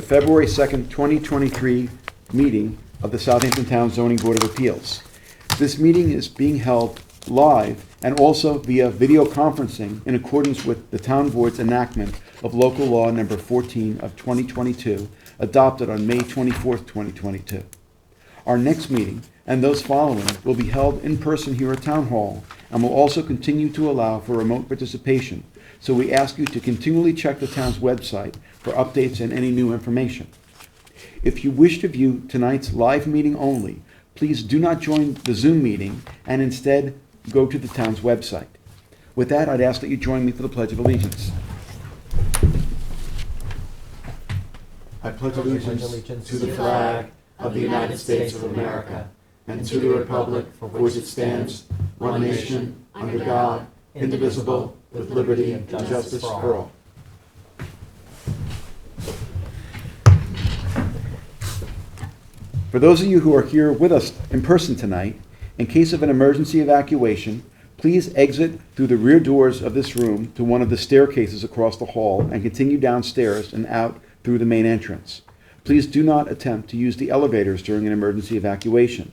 February 2nd, 2023 meeting of the Southampton Town Zoning Board of Appeals. This meeting is being held live and also via video conferencing in accordance with the Town Board's enactment of Local Law Number 14 of 2022, adopted on May 24th, 2022. Our next meeting and those following will be held in person here at Town Hall and will also continue to allow for remote participation. So we ask you to continually check the town's website for updates and any new information. If you wish to view tonight's live meeting only, please do not join the Zoom meeting and instead go to the town's website. With that, I'd ask that you join me for the Pledge of Allegiance. I pledge allegiance to the flag of the United States of America and to the republic for which it stands, one nation, under God, indivisible, with liberty and justice for all. For those of you who are here with us in person tonight, in case of an emergency evacuation, please exit through the rear doors of this room to one of the staircases across the hall and continue downstairs and out through the main entrance. Please do not attempt to use the elevators during an emergency evacuation.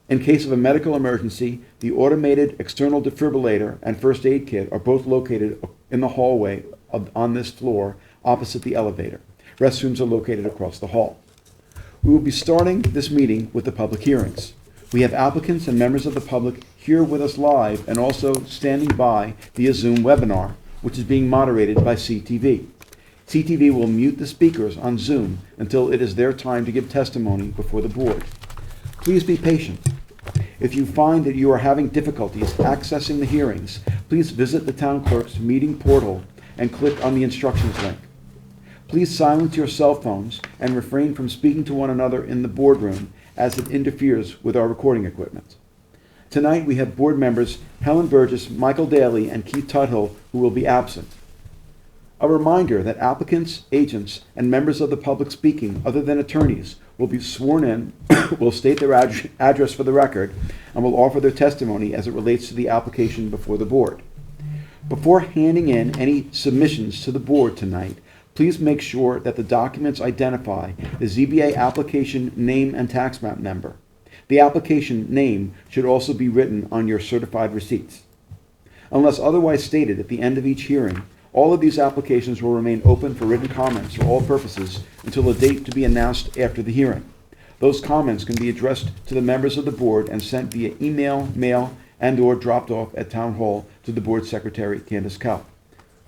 In case of a medical emergency, the automated external defibrillator and first aid kit are both located in the hallway on this floor opposite the elevator. Restrooms are located across the hall. We will be starting this meeting with the public hearings. We have applicants and members of the public here with us live and also standing by via Zoom webinar, which is being moderated by CTV. CTV will mute the speakers on Zoom until it is their time to give testimony before the board. Please be patient. If you find that you are having difficulties accessing the hearings, please visit the town clerk's meeting portal and click on the instructions link. Please silence your cell phones and refrain from speaking to one another in the boardroom as it interferes with our recording equipment. Tonight we have board members Helen Burgess, Michael Daly, and Keith Tuthill who will be absent. A reminder that applicants, agents, and members of the public speaking other than attorneys will be sworn in, will state their address for the record, and will offer their testimony as it relates to the application before the board. Before handing in any submissions to the board tonight, please make sure that the documents identify the ZBA application name and tax map number. The application name should also be written on your certified receipts. Unless otherwise stated at the end of each hearing, all of these applications will remain open for written comments for all purposes until a date to be announced after the hearing. Those comments can be addressed to the members of the board and sent via email, mail, and/or dropped off at Town Hall to the board secretary, Candace Cow.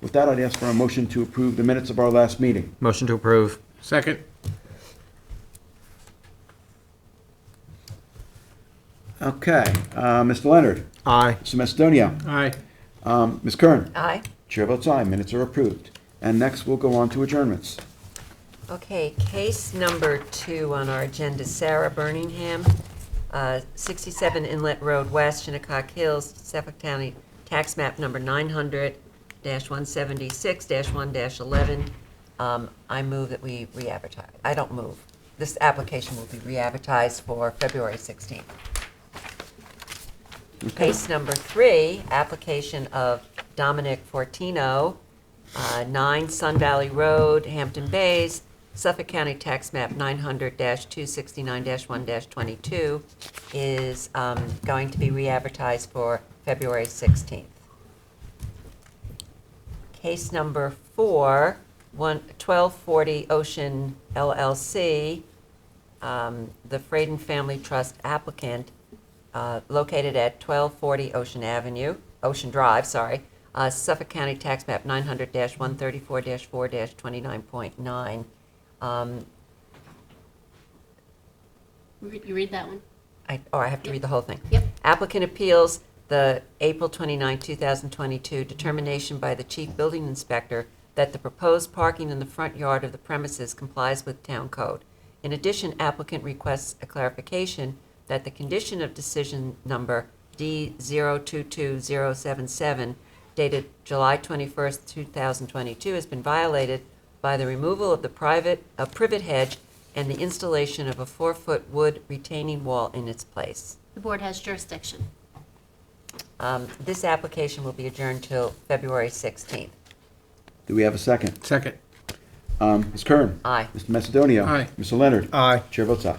With that, I'd ask for a motion to approve the minutes of our last meeting. Motion to approve. Second. Okay, Mr. Leonard. Aye. Mr. Macedonia. Aye. Ms. Kern. Aye. Chair votes aye. Minutes are approved. And next, we'll go on to adjournments. Okay, case number 2 on our agenda, Sarah Birmingham, 67 Inlet Road West, Shinnecock Hills, Suffolk County, tax map number 900-176-1-11. I move that we re-advertise. I don't move. This application will be re-advertised for February 16th. Okay. Case number 3, application of Dominic Fortino, 9 Sun Valley Road, Hampton Bays, Suffolk County tax map 900-269-1-22 is going to be re-advertised for February 16th. Case number 4, 1240 Ocean LLC, the Fraden Family Trust applicant, located at 1240 Ocean Drive, Suffolk County tax map 900-134-4-29.9. You read that one? I have to read the whole thing. Yep. Applicant appeals the April 29, 2022 determination by the Chief Building Inspector that the proposed parking in the front yard of the premises complies with town code. In addition, applicant requests a clarification that the condition of decision number D022077 dated July 21st, 2022 has been violated by the removal of the privet hedge and the installation of a 4-foot wood retaining wall in its place. The board has jurisdiction. This application will be adjourned till February 16th. Do we have a second? Second. Ms. Kern. Aye. Mr. Macedonio. Aye. Mr. Leonard. Aye. Chair votes aye.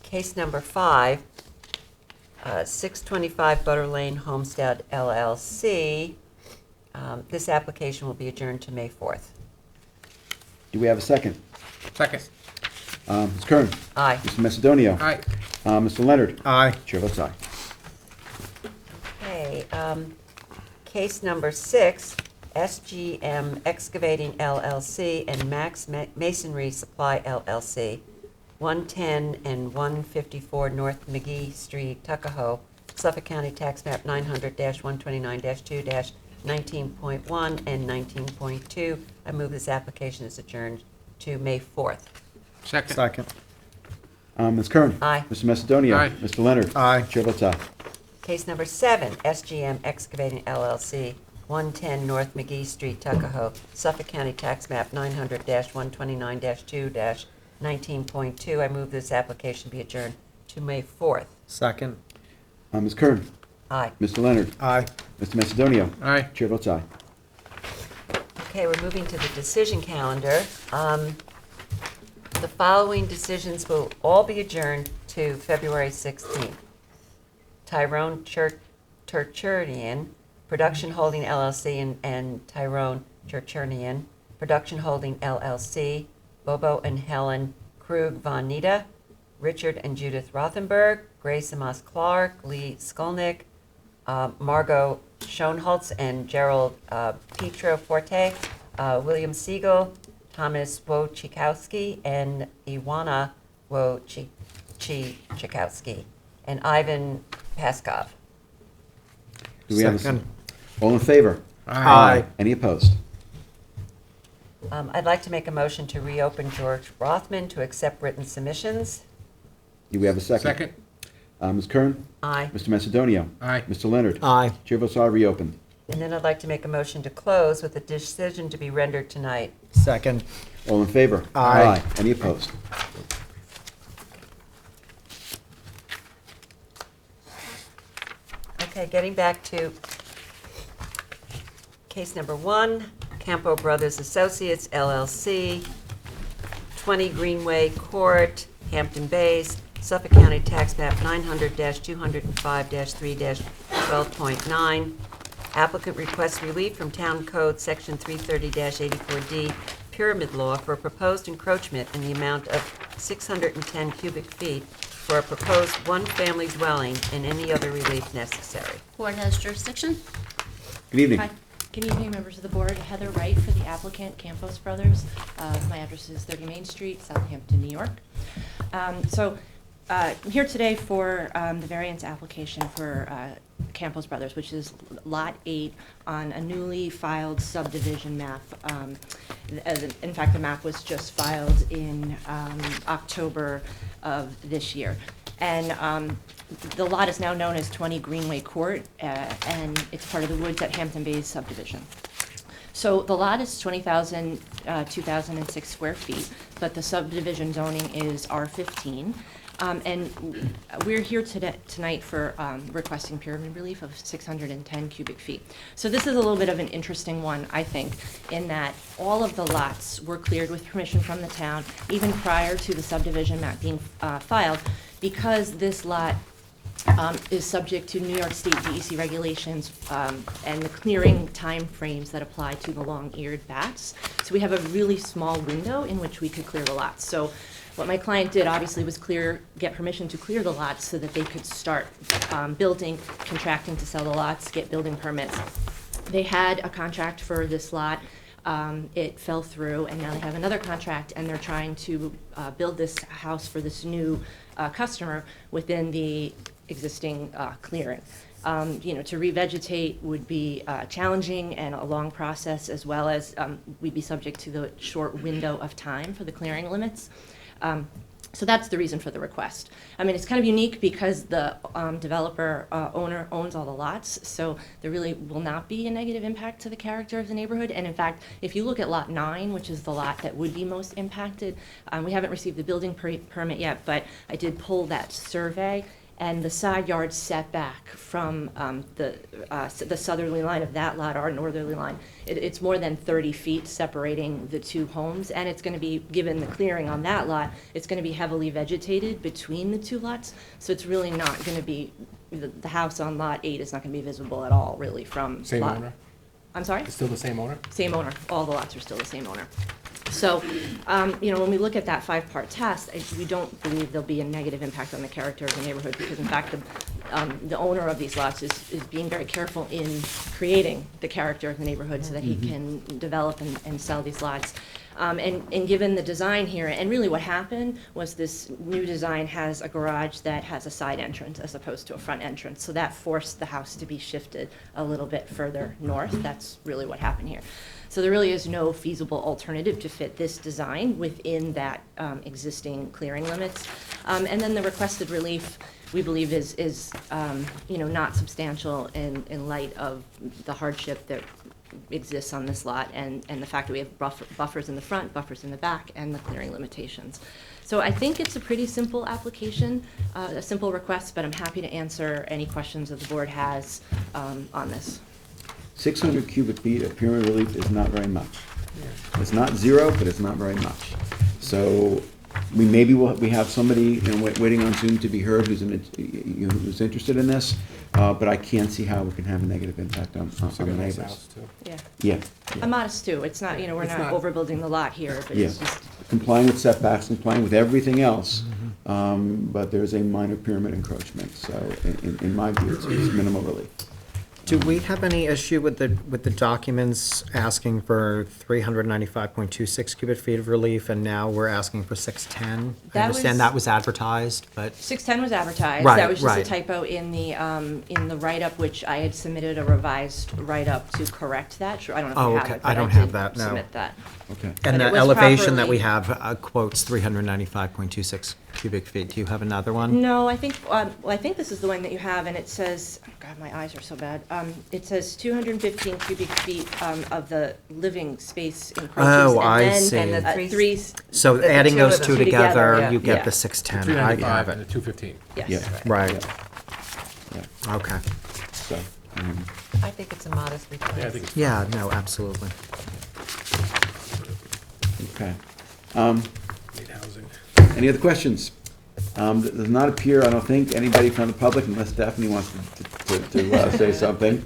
Case number 5, 625 Butter Lane Homestead LLC. This application will be adjourned to May 4th. Do we have a second? Second. Ms. Kern. Aye. Mr. Macedonio. Aye. Mr. Leonard. Aye. Chair votes aye. Okay, case number 6, SGM Excavating LLC and Max Masonry Supply LLC, 110 and 154 North McGee Street, Tuckahoe, Suffolk County Tax Map 900-129-2-19.1 and 19.2. I move this application is adjourned to May 4th. Second. Second. Ms. Kern. Aye. Mr. Macedonio. Aye. Mr. Leonard. Aye. Chair votes aye. Case number 7, SGM Excavating LLC, 110 North McGee Street, Tuckahoe, Suffolk County Tax Map 900-129-2-19.2. I move this application be adjourned to May 4th. Second. Ms. Kern. Aye. Mr. Leonard. Aye. Mr. Macedonio. Aye. Chair votes aye. Okay, we're moving to the decision calendar. The following decisions will all be adjourned to February 16th. Tyrone Churchurnian, Production Holding LLC and Tyrone Churchurnian, Production Holding LLC, Bobo and Helen Krug von Nita, Richard and Judith Rothenberg, Grace Amos Clark, Lee Skolnick, Margot Schoenholtz and Gerald Petro Forte, William Siegel, Thomas Wojciechowski, and Iwana Wojciechowski, and Ivan Paskov. Do we have a Second. all in favor? Aye. Any opposed? I'd like to make a motion to reopen George Rothman to accept written submissions. Do we have a second? Second. Ms. Kern. Aye. Mr. Macedonio. Aye. Mr. Leonard. Aye. Chair votes aye, reopened. And then I'd like to make a motion to close with a decision to be rendered tonight. Second. All in favor? Aye. Any opposed? Okay, getting back to case number 1, Campo Brothers Associates LLC, 20 Greenway Court, Hampton Bays, Suffolk County Tax Map 900-205-3-12.9. Applicant requests relief from Town Code Section 330-84D Pyramid Law for a proposed encroachment in the amount of 610 cubic feet for a proposed one-family dwelling and any other relief necessary. Board has jurisdiction. Good evening. Hi. Good evening, members of the board. Heather Wright for the applicant, Campos Brothers. My address is 30 Main Street, Southampton, New York. I'm here today for the variance application for Campos Brothers, which is Lot 8 on a newly filed subdivision map. In fact, the map was just filed in October of this year. And the lot is now known as 20 Greenway Court, and it's part of the Woods at Hampton Bays subdivision. So the lot is 20,006 square feet, but the subdivision zoning is R15. And we're here tonight for requesting pyramid relief of 610 cubic feet. So this is a little bit of an interesting one, I think, in that all of the lots were cleared with permission from the town, even prior to the subdivision map being filed, because this lot is subject to New York State DEC regulations and the clearing time frames that apply to the long-eared bats. So we have a really small window in which we could clear the lots. So what my client did, obviously, was get permission to clear the lots so that they could start building, contracting to sell the lots, get building permits. They had a contract for this lot. It fell through, and now they have another contract, and they're trying to build this house for this new customer within the existing clearing. To revegetate would be challenging and a long process, as well as we'd be subject to the short window of time for the clearing limits. So that's the reason for the request. I mean, it's kind of unique because the developer owner owns all the lots, so there really will not be a negative impact to the character of the neighborhood. And in fact, if you look at Lot 9, which is the lot that would be most impacted, we haven't received the building permit yet, but I did pull that survey, and the side yard setback from the southerly line of that lot, our northerly line, it's more than 30 feet separating the two homes, and it's going to be, given the clearing on that lot, it's going to be heavily vegetated between the two lots, so it's really not going to be, the house on Lot 8 is not going to be visible at all, really, from Same lot. owner? I'm sorry? It's still the same owner? Same owner. All the lots are still the same owner. So, when we look at that 5-part test, we don't believe there'll be a negative impact on the character of the neighborhood, because in fact, the owner of these lots is being very careful in creating the character of the neighborhood so that he can develop and sell these lots. And given the design here, and really what happened was this new design has a garage that has a side entrance as opposed to a front entrance. So that forced the house to be shifted a little bit further north. That's really what happened here. So there really is no feasible alternative to fit this design within that existing clearing limits. And then the requested relief, we believe, is not substantial in light of the hardship that exists on this lot, and the fact that we have buffers in the front, buffers in the back, and the clearing limitations. So I think it's a pretty simple application, a simple request, but I'm happy to answer any questions that the board has on this. 600 cubic feet of pyramid relief is not very much. It's not zero, but it's not very much. So we have somebody waiting on Zoom to be heard who's interested in this, but I can't see how it can have a negative impact on the neighbors. House, too. Yeah. Yeah. I'm modest too. It's not, we're It's not not- overbuilding the lot here, but Yeah. it's just, Complying with setbacks, complying with everything else, but there's a minor pyramid encroachment. So in my view, it's minimal relief. Do we have any issue with the documents asking for 395.26 cubic feet of relief, and now we're asking for 610? I That understand was- that was advertised, but, 610 was advertised. Right, That was just a right. typo in the write-up, which I had submitted a revised write-up to correct that. Sure, I don't know if Oh, you have okay. it, I but don't I have did that, no. submit that. Okay. But and it the was elevation that properly- we have quotes 395.26 cubic feet. Do you have another one? No, I think this is the one that you have, and it says, oh God, my eyes are so bad. It says 215 cubic feet of the living space encroaches. Oh, and I then, see. And the three, three, So The adding two those of them. two Two together, together, yeah. you get Yeah. the 610. I 395 have and it. the 215. yes. Yeah. Right, Yeah. okay. So, I think it's a modest request. Yeah, I think it's. Yeah, no, absolutely. okay. Need housing. Any other questions? Does not appear, I don't think, anybody from the public, unless Stephanie wants to say something.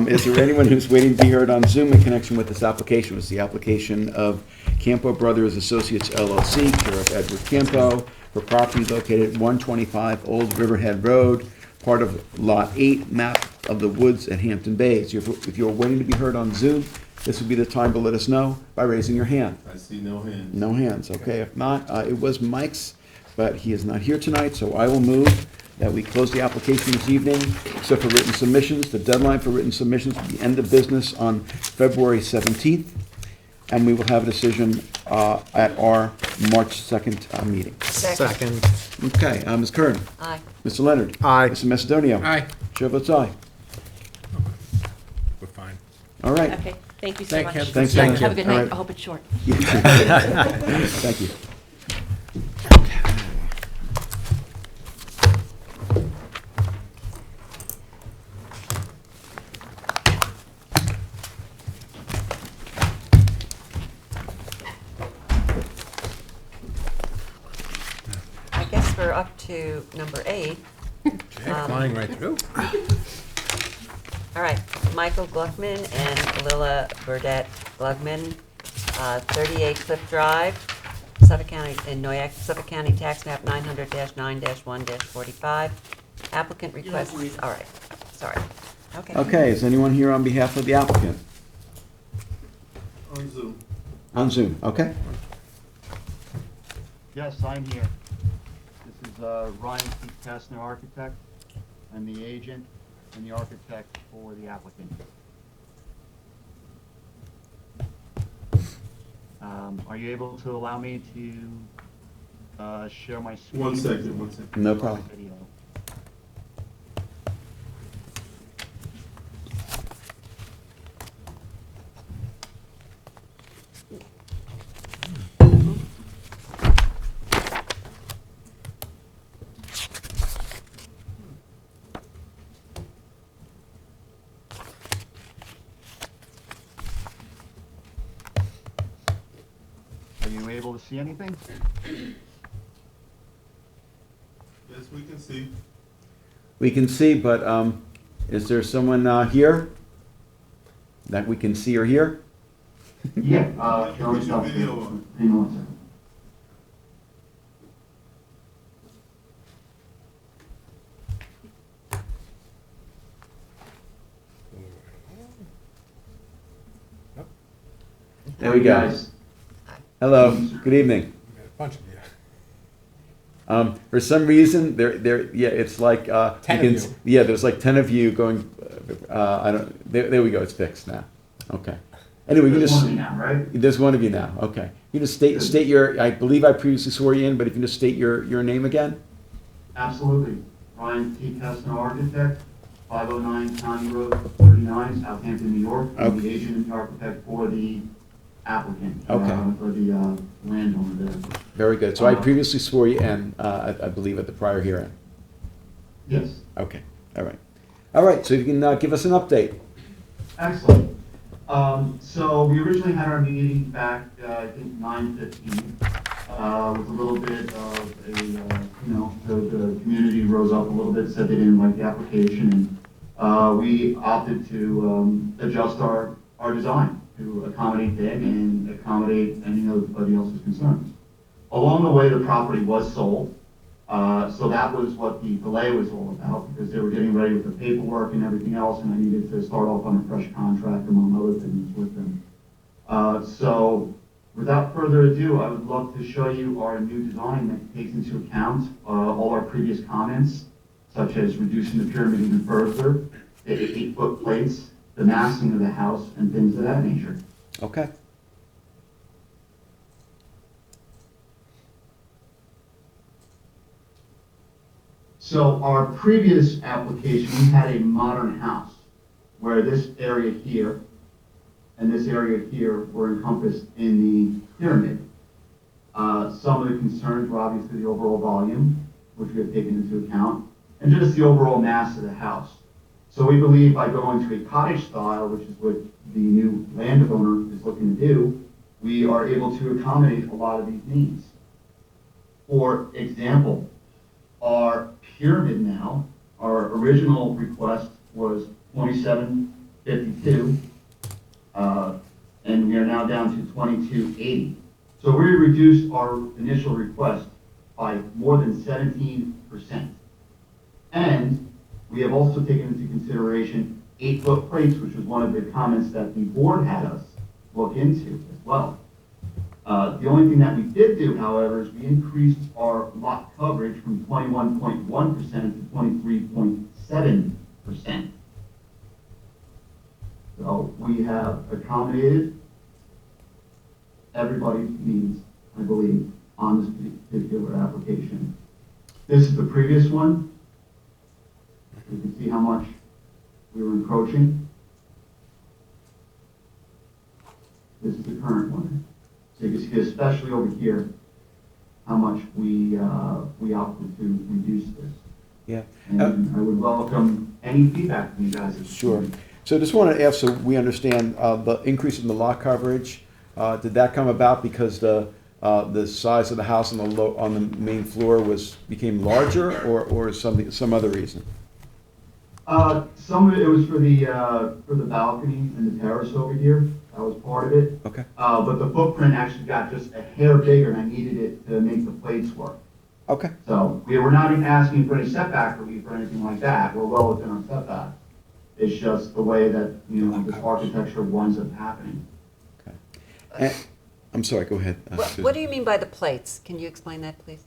Is there anyone who's waiting to be heard on Zoom in connection with this application? It's the application of Campo Brothers Associates LLC, care of Edward Campo, for property located at 125 Old Riverhead Road, part of Lot 8, map of the Woods at Hampton Bays. If you're waiting to be heard on Zoom, this would be the time to let us know by raising your hand. I see no hands. No hands, okay. If not, it was Mike's, but he is not here tonight, so I will move that we close the application this evening, except for written submissions. The deadline for written submissions will be end of business on February 17th, and we will have a decision at our March 2nd meeting. Second. Okay, Ms. Kern. Aye. Mr. Leonard. Aye. Mr. Macedonio. Aye, Chair votes aye. we're fine. All right. Okay, thank you so Thank much. you. Thanks, Thank Anna. Have a good All night. right. I hope it's short. Thank you. I guess we're up to number 8. Yeah, flying right through. All right, Michael Gluckman and Lilla Burdette Glugman, 38 Cliff Drive, Suffolk County, in Noyak, Suffolk County Tax Map 900-9-1-45. Applicant requests, all right, sorry. Okay. Okay, is anyone here on behalf of the applicant? On Zoom. On Zoom, okay? Yes, I'm here. This is Ryan T. Kastner, architect. I'm the agent and the architect for the applicant. Are you able to allow me to share my screen? 1 second, 1 second. No problem. Video. to see anything? Yes, we can see. We can see, but is there someone here that we can see or hear? Yeah, Put your video on. Hang on a second. There we go. Guys, Hello, good evening. We got a bunch of you. For some reason, yeah, it's like, 10 of can you. Yeah, there's like 10 of you going, I don't, there we go, it's fixed now. Okay. Anyway, you can there's just, one now, right? there's one of you now, okay. You just state your, I believe I previously swore you in, but if you just state your name again? Absolutely. Ryan T. Kestner, architect, 509 County Road 39, Southampton, New York. I'm the agent and the architect for the applicant. Okay. For the landowner there. Very good. So I previously swore you in, I believe at the prior hearing. Yes. Okay, all right. All right, so you can give us an update. Excellent. So we originally had our meeting back, I think 9:15, with a little bit of a, the community rose up a little bit, said they didn't like the application, and we opted to adjust our design to accommodate them and accommodate anybody else's concerns. Along the way, the property was sold. So that was what the delay was all about, because they were getting ready with the paperwork and everything else, and I needed to start off on a fresh contract, among other things, with them. So without further ado, I would love to show you our new design that takes into account all our previous comments, such as reducing the pyramid even further, the 8-foot plates, the massing of the house, and things of that nature. Okay. So our previous application, we had a modern house where this area here and this area here were encompassed in the pyramid. Some of the concerns were obviously the overall volume, which we have taken into account, and just the overall mass of the house. So we believe by going to a cottage style, which is what the new landowner is looking to do, we are able to accommodate a lot of these needs. For example, our pyramid now, our original request was 2752, and we are now down to 2280. So we reduced our initial request by more than 17%. And we have also taken into consideration 8-foot plates, which was one of the comments that the board had us look into as well. The only thing that we did do, however, is we increased our lot coverage from 21.1% to 23.7%. So we have accommodated everybody's needs, I believe, on this particular application. This is the previous one. You can see how much we were encroaching. This is the current one. So you can see, especially over here, how much we opted to reduce this. Yeah. And I would welcome any feedback from you guys. Sure. So just want to ask, so we understand the increase in the lot coverage, did that come about because the size of the house on the main floor became larger, or some other reason? Some of it was for the balcony and the terrace over here. That was part of it. Okay. But the footprint actually got just a hair bigger, and I needed it to make the plates work. Okay. So we were not even asking for any setback relief or anything like that. We're well within our setback. It's just the way that, this architecture winds up happening. Okay. And, I'm sorry, go ahead. What do you mean by the plates? Can you explain that, please?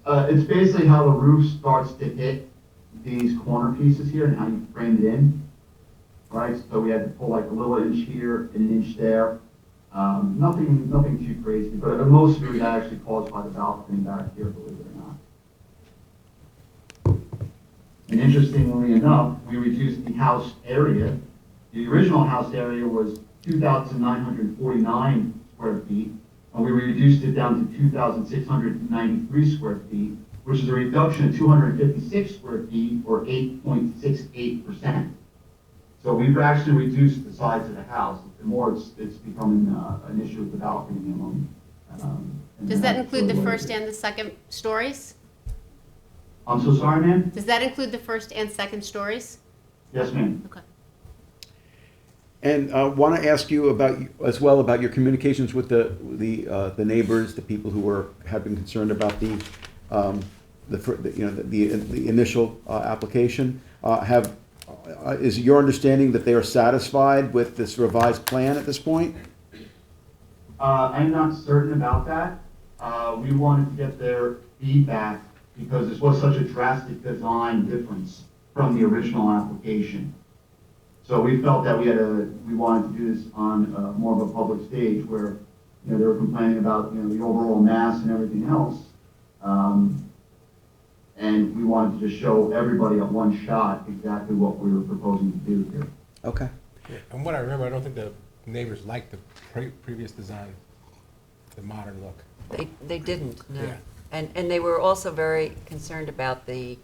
It's basically how the roof starts to hit these corner pieces here and how you frame it in, right? So we had to pull like a little inch here and an inch there. Nothing too crazy, but most of it was actually caused by the balcony back here, believe it or not. And interestingly enough, we reduced the house area. The original house area was 2,949 square feet, and we reduced it down to 2,693 square feet, which is a reduction of 256 square feet, or 8.68%. So we've actually reduced the size of the house. The more it's becoming an issue with the balcony And Does that that's include the sort of what it first is. and the second stories? I'm so sorry, ma'am? Does that include the first and second stories? Yes, ma'am. Okay. And want to ask you about, as well, about your communications with the neighbors, the people who have been concerned about the initial application. Is it your understanding that they are satisfied with this revised plan at this point? I'm not certain about that. We wanted to get their feedback because this was such a drastic design difference from the original application. So we felt that we wanted to do this on more of a public stage where, they were complaining about, the overall mass and everything else. And we wanted to just show everybody at one shot exactly what we were proposing to do here. Okay. Yeah, and what I remember, I don't think the neighbors liked the previous design, the modern look. They didn't, no. Yeah. And they were also very concerned about the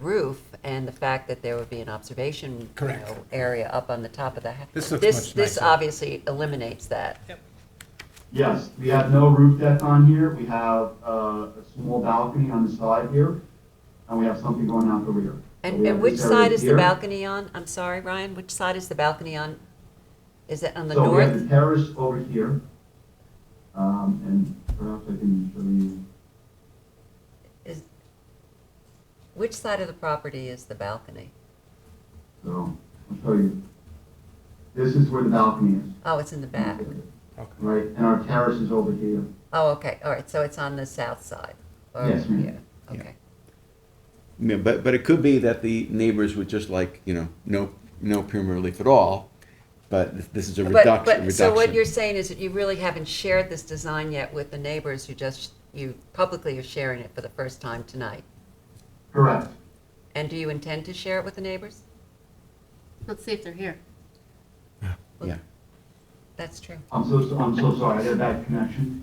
roof and the fact that there would be an observation Correct. area up on the top of the house. This looks much This nicer. obviously eliminates that. Yep. Yes, we have no roof deck on here. We have a small balcony on the side here, and we have something going out the rear. So we have And which this area side is the here. balcony on? I'm sorry, Ryan, which side is the balcony on? Is it on the So we have the north? terrace over here, and perhaps I can show you. Which side of the property is the balcony? So I'll show you. This is where the balcony is. Oh, it's in the back. Okay. Right, and our terrace is over here. Oh, okay, all right, so it's on the south side? Or- Yes, ma'am. yeah, Okay. Yeah, but it could be that the neighbors would just like, no pyramid relief at all, but this is a reduction. So what you're saying is that you really haven't shared this design yet with the neighbors, you publicly are sharing it for the first time tonight? Correct. And do you intend to share it with the neighbors? Let's see if they're here. Yeah. That's true. I'm so sorry, I had a bad connection.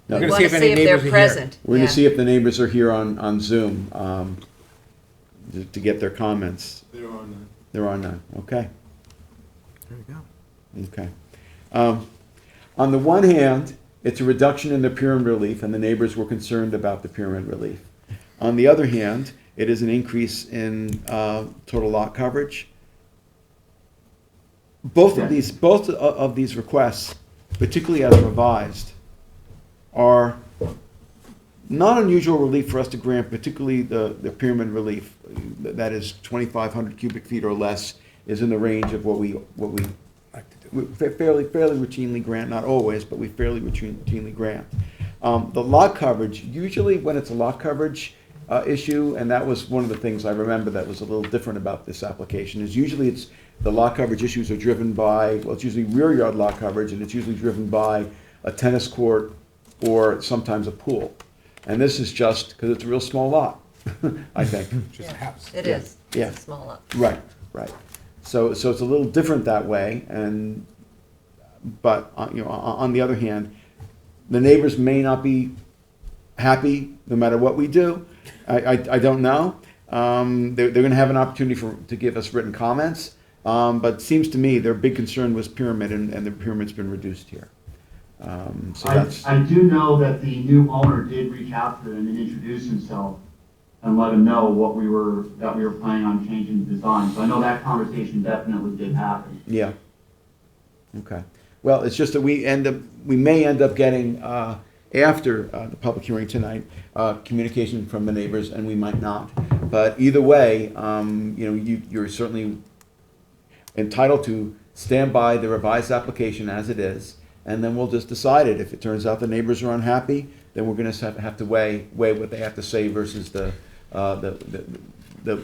No, We gonna want see to if see any if they're neighbors are here. present. We're gonna Yeah. see if the neighbors are here on Zoom, to get their comments. There are none. There are none, okay. There you go. Okay. On the one hand, it's a reduction in the pyramid relief, and the neighbors were concerned about the pyramid relief. On the other hand, it is an increase in total lot coverage. Both of these requests, particularly as revised, are not unusual relief for us to grant, particularly the pyramid relief, that is 2,500 cubic feet or less, is in the range of what we Like to do. we fairly routinely grant, not always, but we fairly routinely grant. The lot coverage, usually when it's a lot coverage issue, and that was one of the things I remember that was a little different about this application, is usually the lot coverage issues are driven by, well, it's usually rear yard lot coverage, and it's usually driven by a tennis court or sometimes a pool. And this is just because it's a real small lot, I think. Just a Yeah, house. It Yeah, is. yeah. It's a small lot. Right, right. So it's a little different that way, but on the other hand, the neighbors may not be happy no matter what we do. I don't know. They're going to have an opportunity to give us written comments, but it seems to me their big concern was pyramid, and the pyramid's been reduced here. So that's I do know that the new owner did reach out to them and introduce himself and let him know that we were planning on changing the design. So I know that conversation definitely did happen. yeah. Okay. Well, it's just that we may end up getting after the public hearing tonight communication from the neighbors, and we might not. But either way, you're certainly entitled to stand by the revised application as it is, and then we'll just decide it. If it turns out the neighbors are unhappy, then we're going to have to weigh what they have to say versus the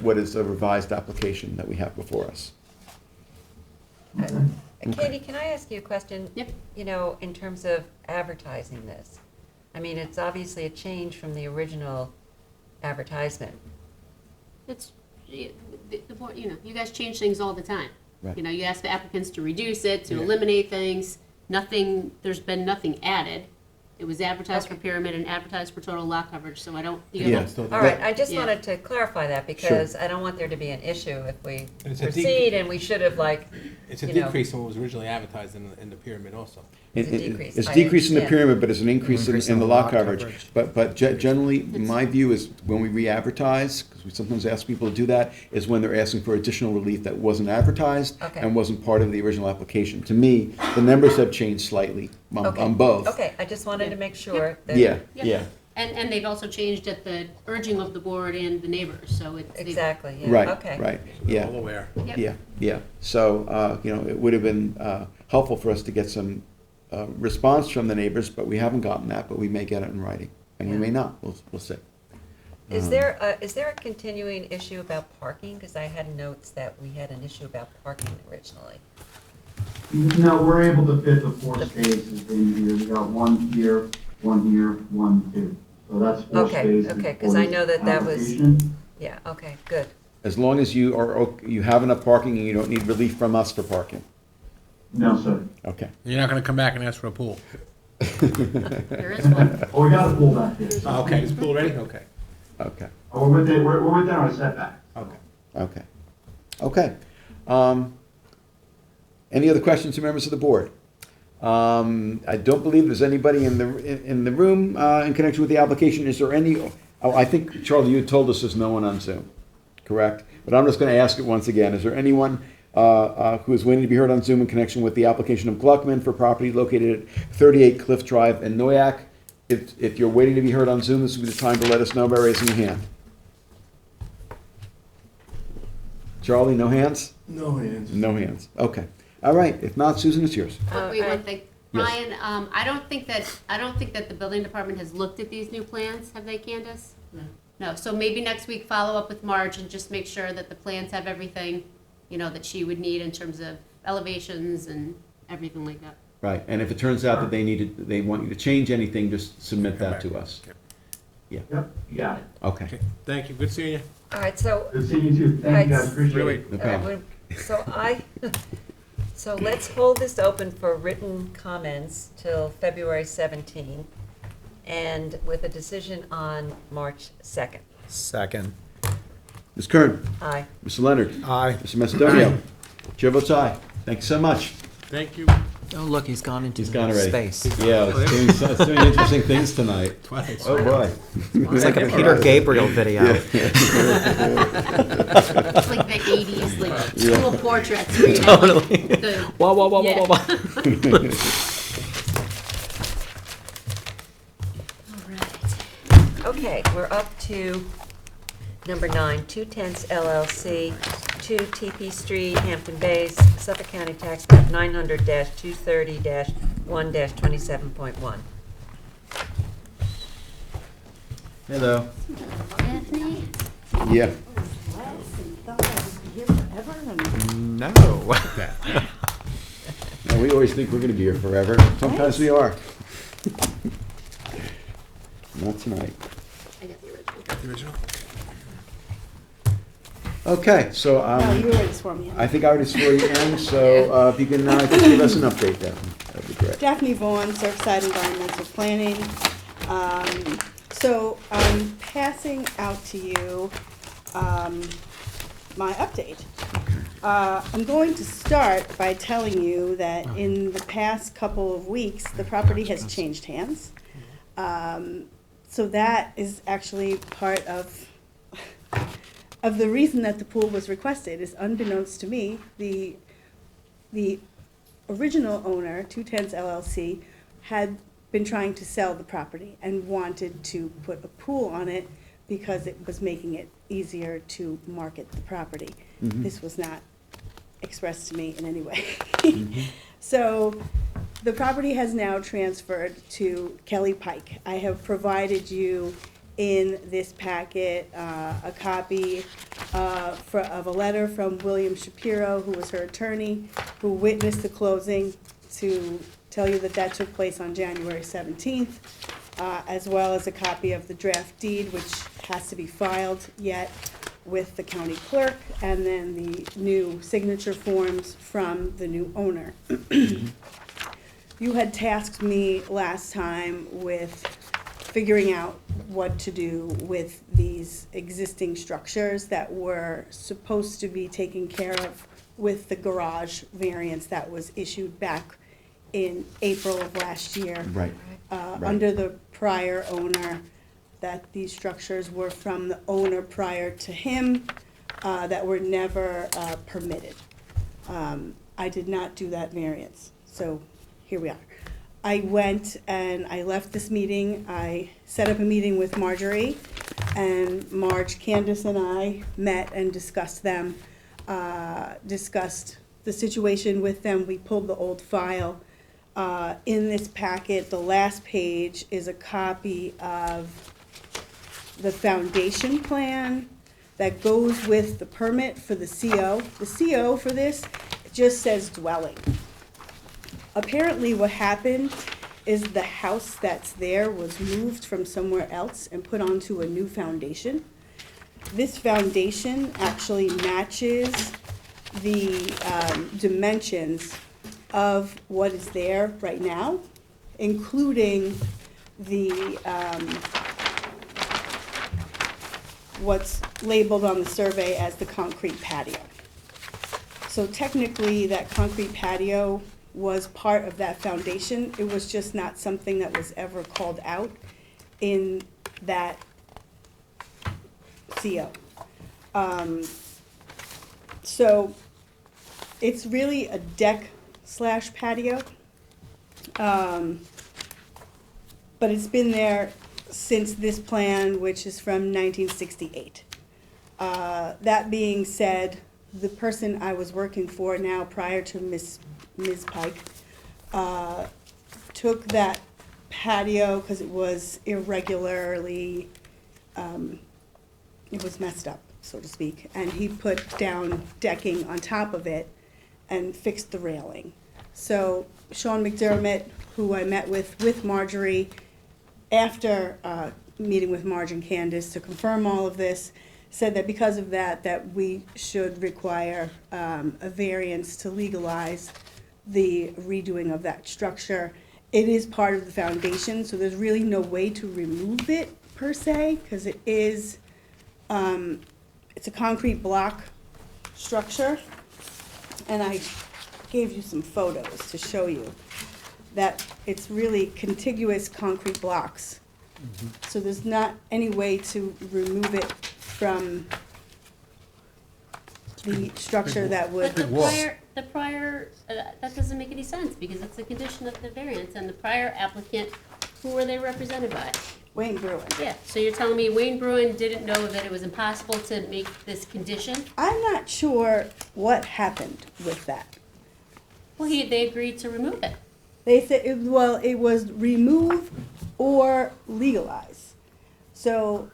what is the revised application that we have before us. Katie, can I ask you a question? Yep. In terms of advertising this, I mean, it's obviously a change from the original advertisement. It's, the board, you guys change things all the time. Right. You ask the applicants to reduce it, to Yeah. eliminate things. There's been nothing added. It was advertised for pyramid and advertised for total lot coverage, so I don't, you Yeah. know, Still All there. right, I just Yeah. wanted to clarify that because I don't want there to be an issue if we And it's a proceed and we should have like, It's a you know. decrease in what was originally advertised in the pyramid also. It's a decrease. It's I decrease in the understand. pyramid, but it's an increase in the lot coverage. coverage. But generally, my view is when we re-advertise, because we sometimes ask people to do that, is when they're asking for additional relief that wasn't advertised Okay. and wasn't part of the original application. To me, the numbers have changed slightly on both. Okay, I just wanted to make sure that. Yeah, Yep. yeah, and they've also changed at the urging of the board and the neighbors, so it's. Exactly, yeah, right, okay. right, We're yeah. all aware. Yep. Yeah, yeah. So, it would have been helpful for us to get some response from the neighbors, but we haven't gotten that, but we may get it in writing, and we Yeah. may not. We'll see. Is there a continuing issue about parking? Because I had notes that we had an issue about parking originally. No, we're able to fit the 4 spaces in here. We got one here, one here, one here. So that's 4 Okay, spaces. okay, 'cause I know that was- application. Yeah, okay, good. As long as you have enough parking and you don't need relief from us for parking. No, sir. Okay. You're not gonna come back and ask for a pool? There is one. Oh, we got a pool back there. Okay, is pool ready? Okay. Okay, Oh, we're within our setback. Okay. okay. Okay. Any other questions from members of the board? I don't believe there's anybody in the room in connection with the application. Is there any, I think, Charlie, you told us there's no one on Zoom, correct? But I'm just going to ask it once again. Is there anyone who is waiting to be heard on Zoom in connection with the application of Gluckman for property located at 38 Cliff Drive in Noyak? If you're waiting to be heard on Zoom, this would be the time to let us know by raising your hand. Charlie, no hands? No hands. No hands. Okay. All right. If not, Susan, it's yours. Wait, one thing. Yes. Ryan, I don't think that the building department has looked at these new plans, have they, Candace? No. No, so maybe next week, follow up with Marge and just make sure that the plans have everything, that she would need in terms of elevations and everything like that. Right. And if it turns out that they want you to change anything, just submit that to us. Yep, you got it. Okay. Okay, thank you, good seeing you. All right, so, Good seeing you too. Thank you guys, Right. appreciate Wait, it. No all right, problem. so let's hold this open for written comments till February 17th, and with a decision on March 2nd. Second. Ms. Kern, Aye. Mr. Leonard, Aye. Mr. Macedonio, Chair votes aye. Thank you so much. Thank you. Oh, look, he's gone into He's gone already. space. Yeah, it's doing interesting things tonight. Twilight. Oh, boy. It's like a Peter Gabriel video. It's like the 80s, like Yeah. school portraits. Where you have, like, Totally. the- Wah, wah, wah, wah, Yeah. wah, wah. All right. Okay, we're up to number 9, 210 LLC, 2 TP Street, Hampton Bays, Suffolk County Tax Map 900-230-1-27.1. Hello. Daphne? Yeah. No. No, we always think we're going to be here forever. Sometimes we are. Not tonight. I got the original. Got the original? Okay, so No, you already swore me in. I think I already swore you in, so if you can just give us an update, Daphne, that'd be great. Daphne Vaughn, Surfside Environmental Planning. So I'm passing out to you my update. I'm going to start by telling you that in the past couple of weeks, the property has changed hands. So that is actually part of the reason that the pool was requested, is unbeknownst to me, the original owner, 210 LLC, had been trying to sell the property and wanted to put a pool on it because it was making it easier to market the property. This was not expressed to me in any way. So the property has now transferred to Kelly Pike. I have provided you in this packet a copy of a letter from William Shapiro, who was her attorney, who witnessed the closing, to tell you that that took place on January 17th, as well as a copy of the draft deed, which has to be filed yet with the county clerk, and then the new signature forms from the new owner. you had tasked me last time with figuring out what to do with these existing structures that were supposed to be taken care of with the garage variance that was issued back in April of last year. Right. Right. Under the prior owner, that these structures were from the owner prior to him, that were never permitted. I did not do that variance, so here we are. I went and I left this meeting, I set up a meeting with Marjorie, and Marge, Candace, and I met and discussed them, discussed the situation with them. We pulled the old file. In this packet, the last page is a copy of the foundation plan that goes with the permit for the CO. The CO for this just says dwelling. Apparently what happened is the house that's there was moved from somewhere else and put onto a new foundation. This foundation actually matches the dimensions of what is there right now, including the what's labeled on the survey as the concrete patio. So technically, that concrete patio was part of that foundation. It was just not something that was ever called out in that CO. So it's really a deck / patio. But it's been there since this plan, which is from 1968. That being said, the person I was working for now, prior to Ms. Pike, took that patio because it was irregularly, it was messed up, so to speak, and he put down decking on top of it and fixed the railing. So Sean McDermott, who I met with Marjorie, after meeting with Marge and Candace to confirm all of this, said that because of that, that we should require a variance to legalize the redoing of that structure. It is part of the foundation, so there's really no way to remove it per se, because it is, it's a concrete block structure. And I gave you some photos to show you that it's really contiguous concrete blocks. So there's not any way to remove it from the structure that would. But the prior, that doesn't make any sense, because it's a condition of the variance, and the prior applicant, who were they represented by? Wayne Bruin. Yeah, so you're telling me Wayne Bruin didn't know that it was impossible to make this condition? I'm not sure what happened with that. Well, they agreed to remove it. They said, it was remove or legalize. So,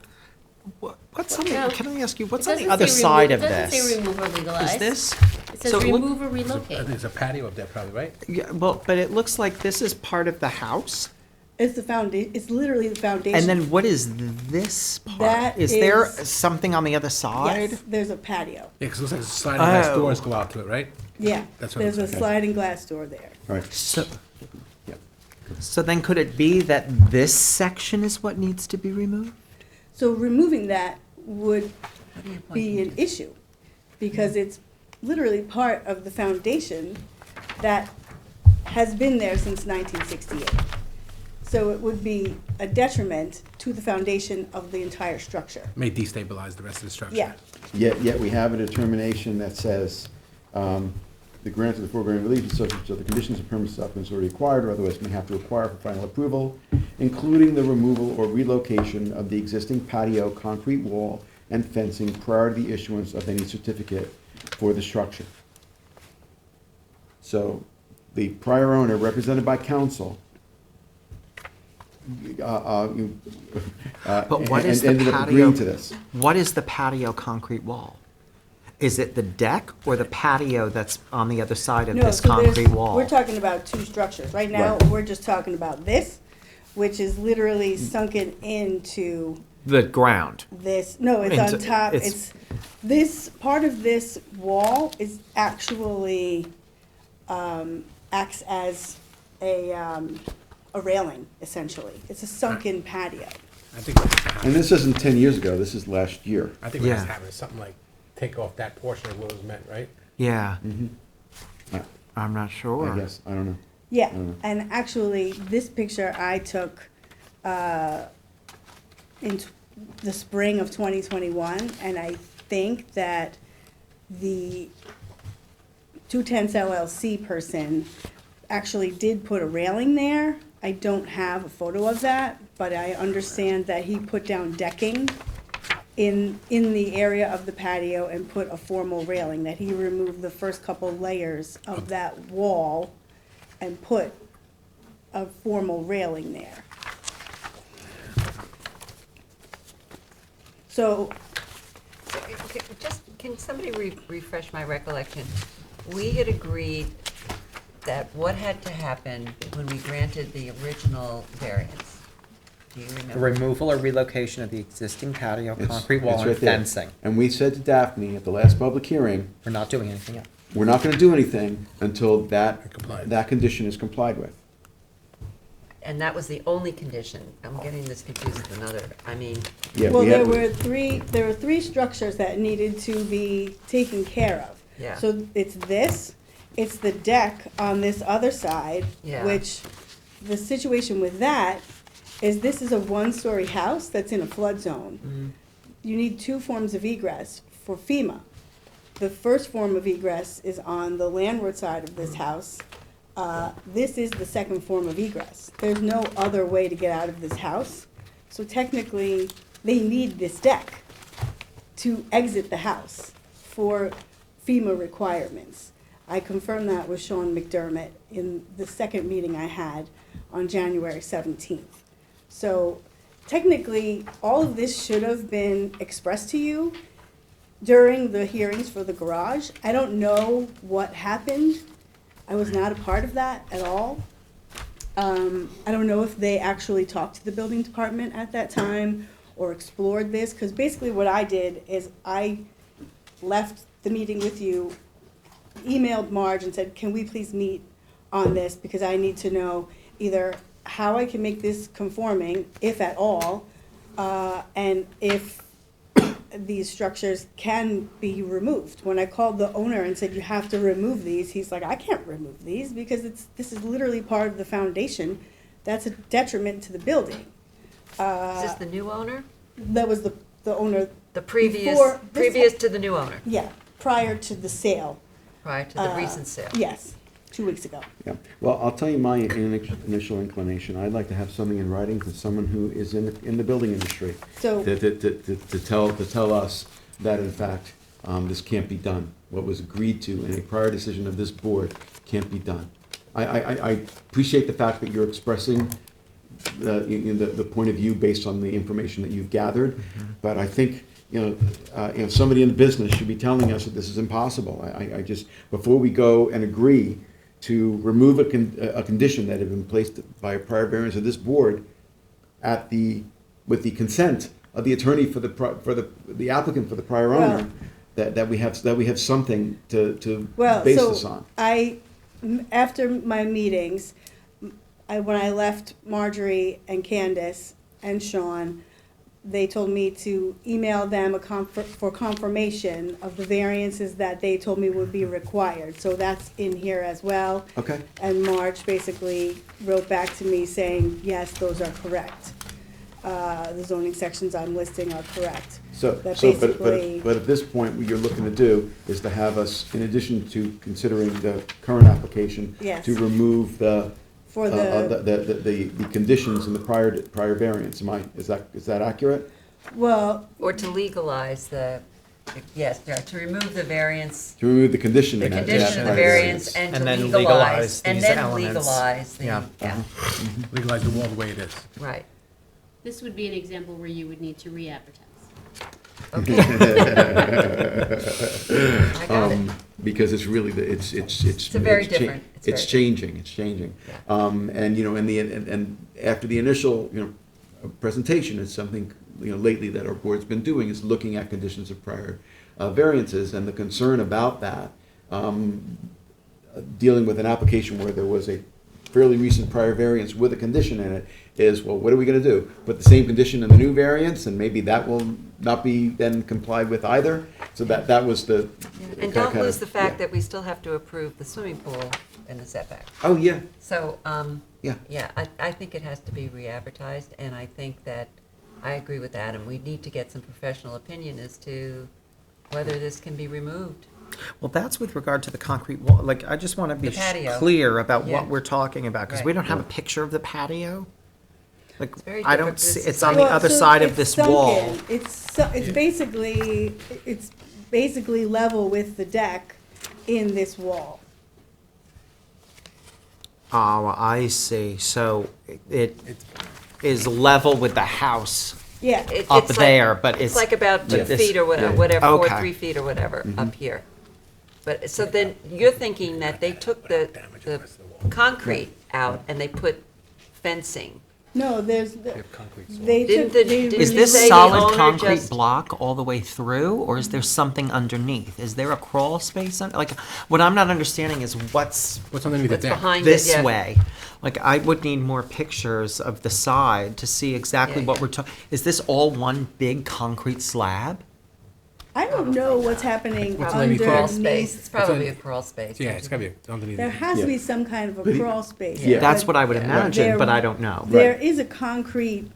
What's on No. the, can I ask you, what's It on the doesn't other say side of remove- It doesn't this? say remove or legalize. Is this? It says so it look- remove or relocate. There's a patio up there probably, right? Yeah, well, but it looks like this is part of the house. it's the it's literally the foundation. And then what is this part? That Is there is- something on the other side? Yes, there's a patio. Yeah, because it looks like sliding glass Oh. doors go out to it, right? Yeah, That's what there's it a looks like. sliding glass door there. All right. So, Yep. so then could it be that this section is what needs to be removed? So removing that would be an issue, because it's literally part of the foundation that has been there since 1968. So it would be a detriment to the foundation of the entire structure. May destabilize the rest of the structure. Yeah, Yet we have a determination that says, the grant of the foregoing relief is subject to the conditions of permit supplements already acquired or otherwise may have to acquire for final approval, including the removal or relocation of the existing patio, concrete wall, and fencing prior to the issuance of any certificate for the structure. So the prior owner, represented by counsel, But what is the ended up patio? agreeing to this. What is the patio concrete wall? Is it the deck or the patio that's on the other side of no, this so concrete wall? we're talking about two structures. Right now, Right. we're just talking about this, which is literally sunken into The ground. this, no, it's on Into- top, it's- it's, this, part of this wall is actually, acts as a railing, essentially. It's a sunken patio. I think what has to And happen, this isn't 10 years ago, this is last year. I think what has to Yeah. happen is something like take off that portion of what was meant, right? Yeah, I I'm not sure. I guess, I don't know. Yeah, Mm. and actually, this picture I took in the spring of 2021, and I think that the 210 LLC person actually did put a railing there. I don't have a photo of that, but I understand that he put down decking in the area of the patio and put a formal railing, that he removed the first couple layers of that wall and put a formal railing there. So, Okay, just, can somebody refresh my recollection? We had agreed that what had to happen when we granted the original variance? Do you The remember? removal or relocation of the existing patio, It's- concrete wall, it's and right there. fencing. And we said to Daphne at the last public hearing, We're not doing anything yet. we're not gonna do anything until Complied. that condition is complied with. And that was the only condition. I'm getting this confused with another. I mean, Yeah, well, we there have, were three structures that needed to be taken care of. Yeah. So it's this, it's the deck on this other side, Yeah. which, the situation with that is this is a one-story house that's in a flood zone. You need two forms of egress for FEMA. The first form of egress is on the landward side of this house. This is the second form of egress. There's no other way to get out of this house. So technically, they need this deck to exit the house for FEMA requirements. I confirmed that with Sean McDermott in the second meeting I had on January 17th. So technically, all of this should have been expressed to you during the hearings for the garage. I don't know what happened. I was not a part of that at all. I don't know if they actually talked to the building department at that time or explored this, because basically what I did is I left the meeting with you, emailed Marge and said, can we please meet on this, because I need to know either how I can make this conforming, if at all, and if these structures can be removed. When I called the owner and said, you have to remove these, he's like, I can't remove these because this is literally part of the foundation. That's a detriment to the building. is this the new owner? That was the owner. The previous, Before- this- previous to the new owner, Yeah, prior to the sale. prior to the recent sale? Yes, 2 weeks ago. yeah. Well, I'll tell you my initial inclination. I'd like to have something in writing from someone who is in the building industry. So- To tell us that in fact, this can't be done. What was agreed to in a prior decision of this board can't be done. I appreciate the fact that you're expressing the point of view based on the information that you've gathered, but I think, somebody in the business should be telling us that this is impossible. I just, before we go and agree to remove a condition that had been placed by a prior variance of this board with the consent of the attorney for the applicant for the prior owner, that we have something to Well, base this on. after my meetings, when I left Marjorie and Candace and Sean, they told me to email them for confirmation of the variances that they told me would be required. So that's in here as well. Okay. And Marge basically wrote back to me saying, yes, those are correct. The zoning sections I'm listing are correct. That basically- But at this point, what you're looking to do is to have us, in addition to considering the current application, Yes. to remove the For the conditions in the prior variance. Is that accurate? Well, Or to legalize yes, to remove the variance, To remove the condition the in that condition of the prior variance, and to And then legalize, legalize and these then elements. legalize the, Yeah. yeah, Legalize the wall the way it is. right. This would be an example where you would need to re-advertise. Okay. I got it. Because it's really, it's a very different- It's changing. Yeah. And after the initial, presentation, it's something, lately that our board's been doing, is looking at conditions of prior variances, and the concern about that, dealing with an application where there was a fairly recent prior variance with a condition in it is, well, what are we gonna do? Put the same condition in the new variance, and maybe that will not be then complied with either? So that was the. And don't lose the fact that we still have to approve the swimming pool and the setback. Oh, yeah, So, yeah. yeah, I think it has to be re-advertised, and I think that, I agree with Adam, we need to get some professional opinion as to whether this can be removed. Well, that's with regard to the concrete wall. Like, I just want to be The patio. clear about Yeah. what we're talking about, because we Right. don't have a picture of the patio. Like, It's very I don't different. see, This it's is on the like- other so side of it's this sunk wall. in. It's basically level with the deck in this wall. Oh, I see. So it is level with the house Yeah, up It's like- there, but it's. like about 2 but this- feet or yeah. whatever, or Okay. 3 feet or whatever, up here. But, so then, you're thinking that they took the concrete out and they put fencing. no, there's, They have concrete soil. they Didn't took, the- they. did Is you this say the solid owner concrete just- block all the way through, or is there something underneath? Is there a crawl space? Like, what I'm not understanding is what's What's underneath the What's deck? behind it, this yeah. way. Like, I would need more pictures of the side to see exactly Yeah, what yeah. we're talking. Is this all one big concrete slab? I don't know what's happening What's underneath Crawl Underneath. space, it's probably a under- crawl space. Yeah, it's gotta be underneath. There has to Yeah. be some kind of But a he- crawl space. Yeah. That's but what I would imagine, there- but I don't know. There Right. is a concrete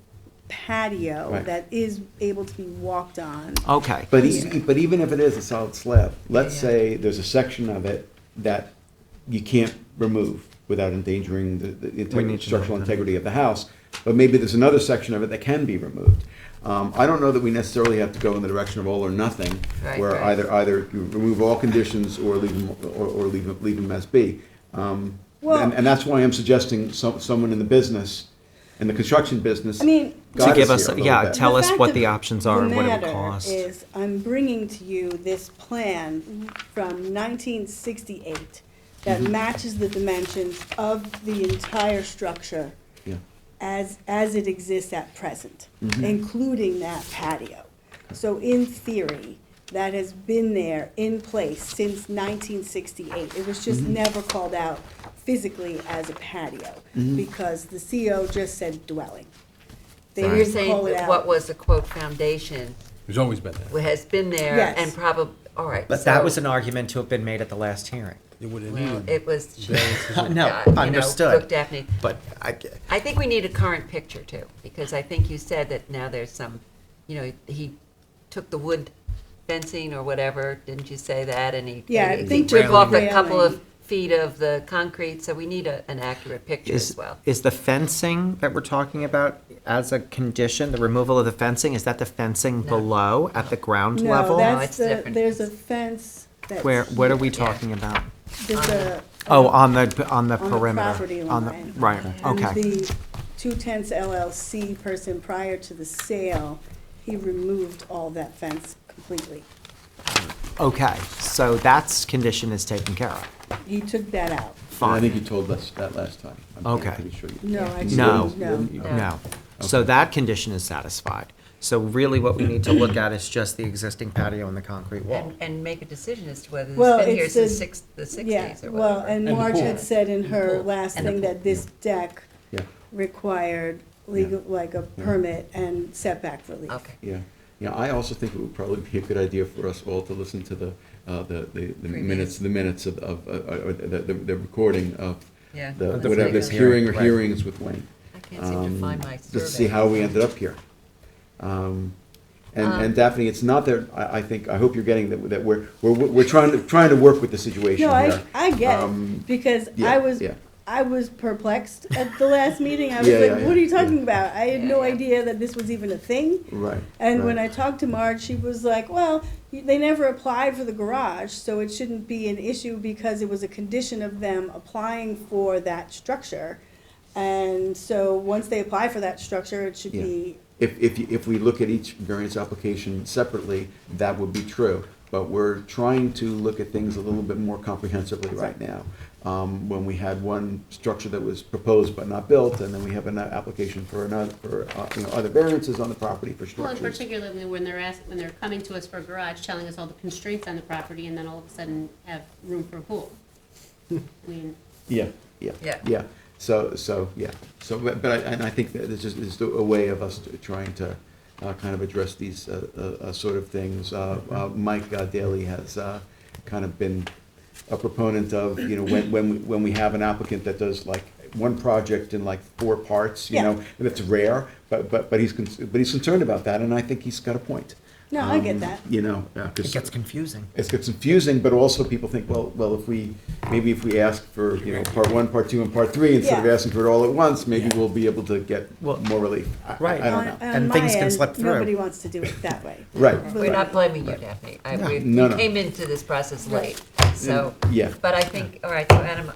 patio Right. that is able to be walked on. Okay. But even if it is a solid slab, let's Yeah. say there's a section of it that you can't remove without endangering the We need to know structural that. integrity of the house, but maybe there's another section of it that can be removed. I don't know that we necessarily have to go in the direction of all or nothing, Right, where right. either you remove all conditions or leave them as be. Well- And that's why I'm suggesting someone in the business, in the construction business. I mean, To guide give here us, a little yeah, bit. tell The us fact what of the options are and what it would the cost. matter is, I'm bringing to you this plan from 1968 that Mm-hmm. matches the dimensions of the entire structure Yeah. as it exists at present, Mm-hmm. including that patio. So in theory, that has been there in place since 1968. It was just Mm-hmm. never called out physically as a patio, Mm-hmm. because the CO just said dwelling. They So you're didn't saying call it that what out. was the quote foundation There's always been that. has been there Yes. and probably, all right. But that so- was an argument to have been made at the last hearing. It would have Well, needed. it was, No, you know, understood. look, Daphne, But I think we need a current picture too, because I think you said that now there's some, you know, he took the wood fencing or whatever, didn't you say that? And he, Yeah, I he think took the off a couple railing. of feet of the concrete, so we need an accurate picture as well. is the fencing that we're talking about as a condition, the removal of the fencing, is that the fencing No. below at the ground No, level? it's that's the, different. there's a fence that's. Where, what are we Yeah. talking about? There's a. Oh, on the on the perimeter. property On the line. right, okay. And the 210 LLC person, prior to the sale, he removed all that fence completely. Okay, so that's condition is taken care of. He took that out. And I think Fine. you told us that last time. I'm Okay. pretty sure you. No, Yeah. actually, No. no. No. So that condition is satisfied. So really what we need to look at is just the existing patio and the concrete wall. And make a decision as to whether Well, it's been here it's the- since the Yeah, 60s or well, whatever. and the Marge pool. had said in her pool. last And the thing pool. that this deck Yeah, required legal, like a permit and setback relief. Okay. yeah. Yeah, I also think it would probably be a good idea for us all to listen to the minutes of, the recording of Yeah. the, Of the whatever, previous this hearing or hearing, right. hearings with Wayne. I can't seem to find my survey. Just to see how we ended up here. And Daphne, it's not that, I think, I hope you're getting that we're trying to work with the situation No, here. I get Um, it, because yeah, yeah. I was perplexed at the last meeting. I was Yeah, like, yeah, what are you yeah, talking yeah. about? I had Yeah, no yeah. idea that this was even a thing. Right. And when right. I talked to Marge, she was like, well, they never applied for the garage, so it shouldn't be an issue because it was a condition of them applying for that structure. And so once they apply for that structure, it should Yeah. be, If we look at each variance application separately, that would be true. But we're trying to look at things a little bit more comprehensively right now. When we had one structure that was proposed but not built, and then we have an application for another, other variances on the property for Well, and structures. particularly when they're coming to us for a garage, telling us all the constraints on the property, and then all of a sudden have room for a pool. I mean, Yeah, yeah, Yeah. yeah. Yeah, and I think that it's just a way of us trying to kind of address these sort of things. Mike Daly has kind of been a proponent of, when we have an applicant that does like one project in like 4 parts, Yeah. and it's rare, but he's concerned about that, and I think he's got a point. No, I get that. Because It gets confusing. it gets confusing, but also people think, well, if we ask for, part 1, part 2, and part 3, instead of Yeah. asking for it all at once, maybe Yeah. we'll be able to get Well, more relief. right. I don't know. On And my things can end, slip through. Nobody wants to do it that way. Right. We're not blaming you, Daphne. We No. came into this process late, so. Yeah. But I think, all right, so Adam,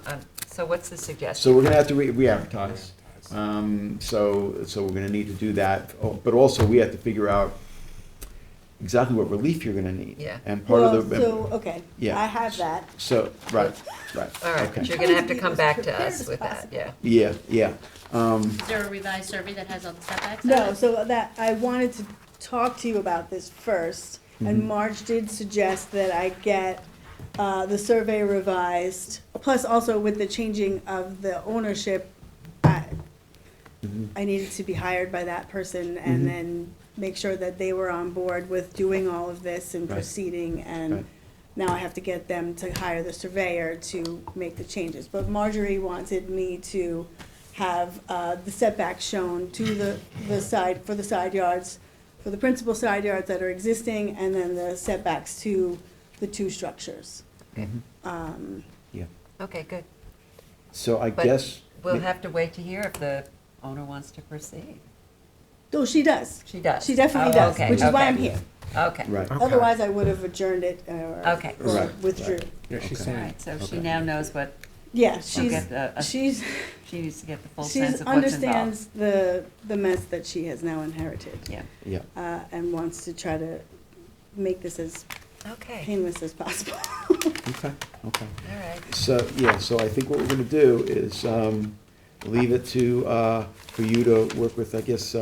so what's the suggestion? So we're gonna have to re-advertise. So we're gonna need to do that, but also we have to figure out exactly what relief you're gonna need. Yeah. And part Well, of the. so, okay, Yeah. I have that. So, right. All right, Okay. but you're gonna have to come back to Prepared us as with that, possible. yeah. Yeah. Is there a revised survey that has all the setbacks on No, it? so that, I wanted to talk to you about this first, and Marge did suggest that I get the survey revised, plus also with the changing of the ownership, I needed to be hired by that person and then make sure that they were on board with doing all of this and Right. proceeding, Right. and now I have to get them to hire the surveyor to make the changes. But Marjorie wanted me to have the setbacks shown to the side, for the side yards, for the principal side yards that are existing, and then the setbacks to the 2 structures. Yeah. Okay, good. So I But guess. we'll have to wait to hear if the owner wants to proceed. Oh, she does. She does? She definitely Oh, does, okay, which is why okay. I'm here. Okay. Right. Okay. Otherwise, I would have adjourned it Okay. or Right, withdrew. right. Yeah, she's Okay. All saying, right, so she Okay. now knows what, Yeah, she's, get the- she's, she needs to get the full she sense of what's involved. understands the mess that she has now inherited. Yeah, Yeah. And wants to try to make this as okay, painless as possible. Okay. all right. So, yeah, so I think what we're gonna do is, leave it to, for you to work with, I guess,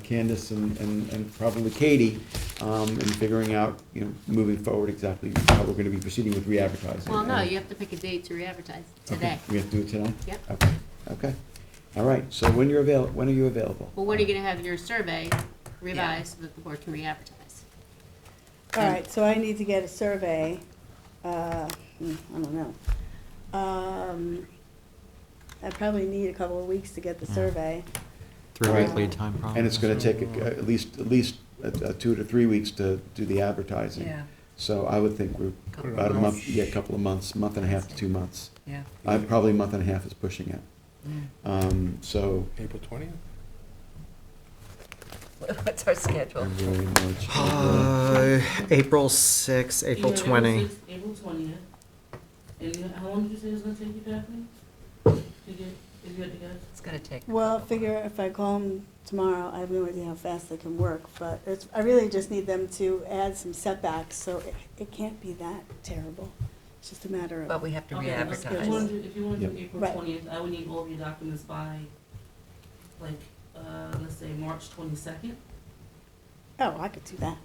Candace and probably Katie, in figuring out, moving forward exactly how we're gonna be proceeding with re-advertising. Well, no, you have to pick a date to re-advertise today. Okay, we have to do it today? Yep. Okay. All right, so when are you available? Well, when are you gonna have your survey revised so that the board can re-advertise? All right, so I need to get a survey, I don't know. I probably need a couple of weeks to get the survey. 3-week Right. lead time probably. And it's gonna take at least 2 to 3 weeks to do the advertising. Yeah, So I would think we're Couple about a of month, months. yeah, a couple of months, month and a half to 2 months. yeah. Probably a month and a half is pushing it. So, April 20th? What's our schedule? February, March, April. April 6th, April 20. April 20th. And how long did you say it was gonna take you, Daphne? To get, if you had to guess? It's gonna take. Well, figure if I call them tomorrow, I have no idea how fast they can work, but I really just need them to add some setbacks, so it can't be that terrible. It's just a matter But of, we have to Okay, let's- re-advertise. If you want to do Yep. April Right. 20th, I would need all of your documents by, like, let's say, March 22nd. oh, I could do that.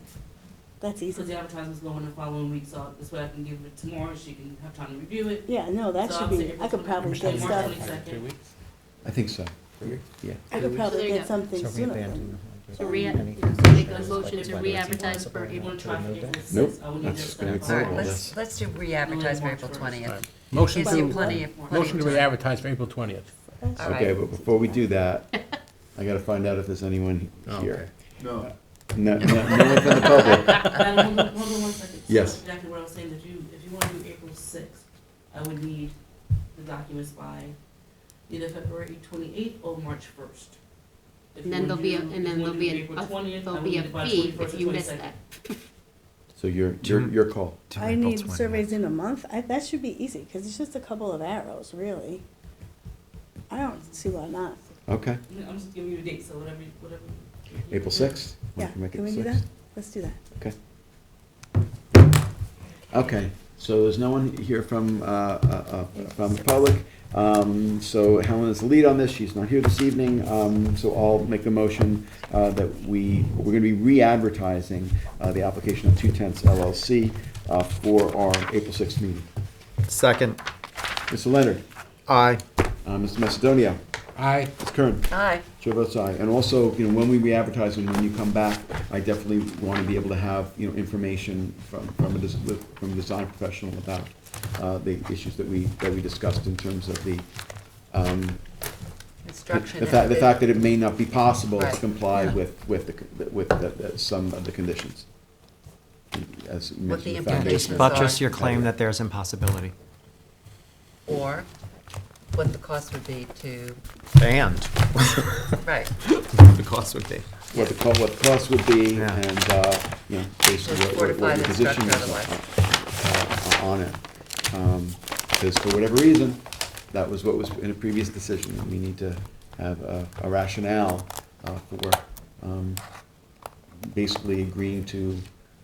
That's Because easy. the advertisement's going the following week, so this way I can give it tomorrow, she can have time to review it. Yeah, no, that So should I'll say be, April I could probably 20th, get March stuff, 22nd. 2 weeks? I think so, yeah. I could probably So there you get go. something So we sooner abandon than. So make a motion to re-advertise for You April. want to try for April 6th? Nope, I would need that's that gonna be set All up right, horrible. by- let's do re-advertise for March April 1st. 20th. Motion Gives you to, plenty of motion to time. re-advertise for April 20th. All Okay, right. but before we do that, I gotta find out if there's anyone here. No. No one from the public. Madam, hold on 1 second. So Yes. Exactly what I was saying, if you want to do April 6th, I would need the documents by either February 28th or March 1st. If And you then wanna there'll be, do- if and then you there'll wanna be do a, April 20th, I there'll would be a need it by fee 21st if or you miss 22nd. that. So your call. I need surveys in a month, that should be easy, because it's just a couple of arrows, really. I don't see why not. Okay, I'm just giving you a date, so whatever. April 6th? Yeah, Make it can we do 6th? that? Let's do that. Okay. Okay, so there's no one here from the public. So Helen is the lead on this, she's not here this evening, so I'll make a motion that we're gonna be re-advertising the application of 2/10 LLC for our April 6th meeting. Second, Mr. Leonard, aye. Mr. Macedonio? Aye. Ms. Kern? Aye. Chair votes aye. And also, when we re-advertise and when you come back, I definitely want to be able to have, information from a design professional about the issues that we discussed in terms of the Construction. the fact that it may not be possible to Right. comply Yeah. with some of the conditions. As you What the mentioned, implications foundation. are. Buttress your claim that there's impossibility. Or what the cost would be to, And. right, The cost would be. What the cost would be, Yeah. and, basically Just what fortify the the position structure is on it. Because for whatever reason, that was what was in a previous decision, and we need to have a rationale for basically agreeing to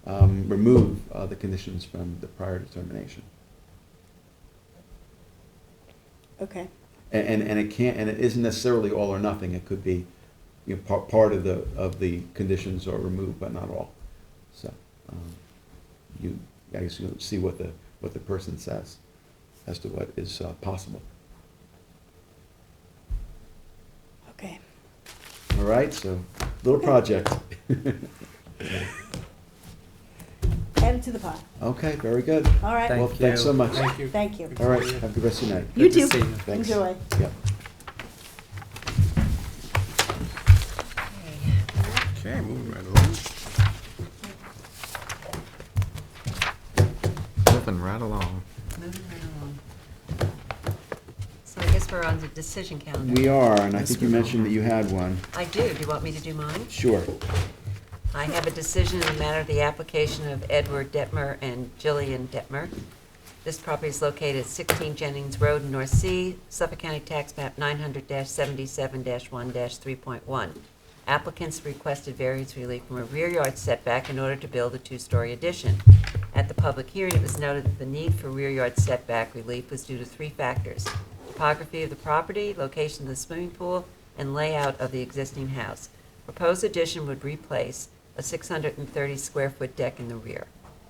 remove the conditions from the prior determination. Okay. And it can't, and it isn't necessarily all or nothing, it could be, part of the conditions are removed, but not all. So, I guess you'll see what the person says as to what is possible. Okay. All right, so, little project. Add it to the pile. Okay, very good. All right. Thank Well, thanks so you. much. Thank you. Thank you. All right, have a good rest of your night. You Good to too. see you. Thanks. Enjoy. Yep. Okay, moving right along. Moving right along. moving right along. So I guess we're on the decision calendar. We are, and I think you mentioned that you had one. I do. Do you want me to do mine? Sure. I have a decision in the matter of the application of Edward Detmer and Jillian Detmer. This property is located at 16 Jennings Road in North Sea, Suffolk County Tax Map 900-77-1-3.1. Applicants requested variance relief from a rear yard setback in order to build a two-story addition. At the public hearing, it was noted that the need for rear yard setback relief was due to three factors: topography of the property, location of the swimming pool, and layout of the existing house. Proposed addition would replace a 630-square-foot deck in the rear.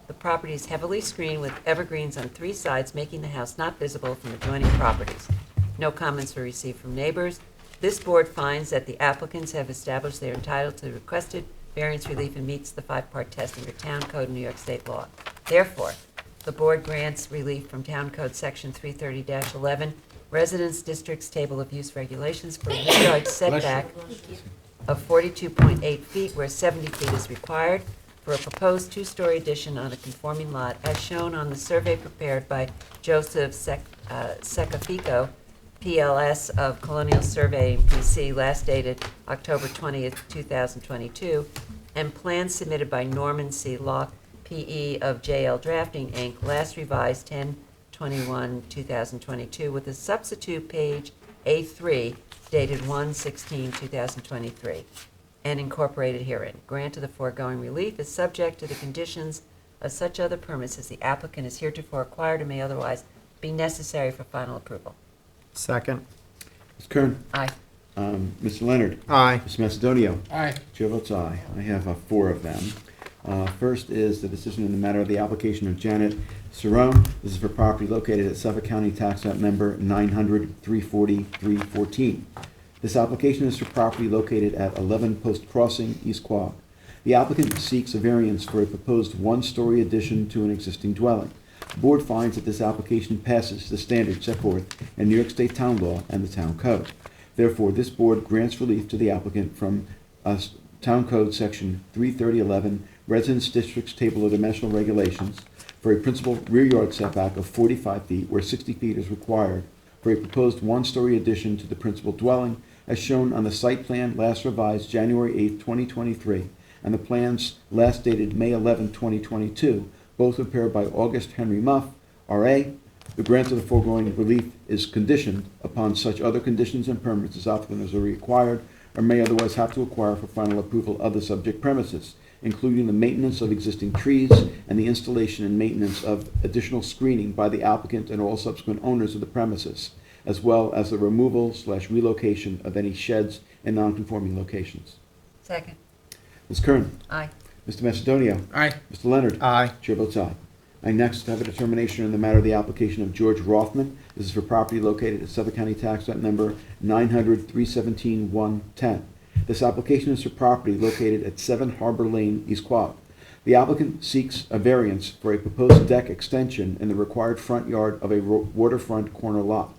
The property is heavily screened with evergreens on three sides, making the house not visible from adjoining properties. No comments were received from neighbors. This board finds that the applicants have established they are entitled to the requested variance relief and meets the five-part test under Town Code and New York State law. Therefore, the board grants relief from Town Code Section 330-11, Residence Districts Table of Use Regulations for a rear yard setback of 42.8 feet where 70 feet is required for a proposed two-story addition on a conforming lot as shown on the survey prepared by Joseph Secafico, PLS of Colonial Surveying PC, last dated October 20th, 2022, and plans submitted by Norman C. Locke, PE of JL Drafting, Inc., last revised 10/21/2022, with a substitute page A3 dated 1/16/2023, and incorporated herein. Grant of the foregoing relief is subject to the conditions of such other permits as the applicant has heretofore acquired and may otherwise be necessary for final approval. Second. Ms. Kern? Aye. Mr. Leonard? Aye. Mr. Macedonio? Aye. Chair votes aye. I have four of them. First is the decision in the matter of the application of Janet Cerrone. This is for property located at Suffolk County Tax Map Number 900-340-314. This application is for property located at 11 Post Crossing, East Quogue. The applicant seeks a variance for a proposed one-story addition to an existing dwelling. The board finds that this application passes the standards set forth in New York State Town Law and the Town Code. Therefore, this board grants relief to the applicant from Town Code Section 33011, Residence Districts Table of Dimensional Regulations, for a principal rear yard setback of 45 feet where 60 feet is required for a proposed one-story addition to the principal dwelling as shown on the site plan last revised January 8, 2023, and the plans last dated May 11, 2022, both prepared by August Henry Muff, R.A. The grant of the foregoing relief is conditioned upon such other conditions and permits as applicant are required or may otherwise have to acquire for final approval of the subject premises, including the maintenance of existing trees and the installation and maintenance of additional screening by the applicant and all subsequent owners of the premises, as well as the removal/relocation of any sheds in nonconforming locations. Second. Ms. Kern? Aye. Mr. Macedonio? Aye. Mr. Leonard? Aye. Chair votes aye. I next have a determination in the matter of the application of George Rothman. This is for property located at Suffolk County Tax Map Number 900-317-110. This application is for property located at 7 Harbor Lane, East Quogue. The applicant seeks a variance for a proposed deck extension in the required front yard of a waterfront corner lot.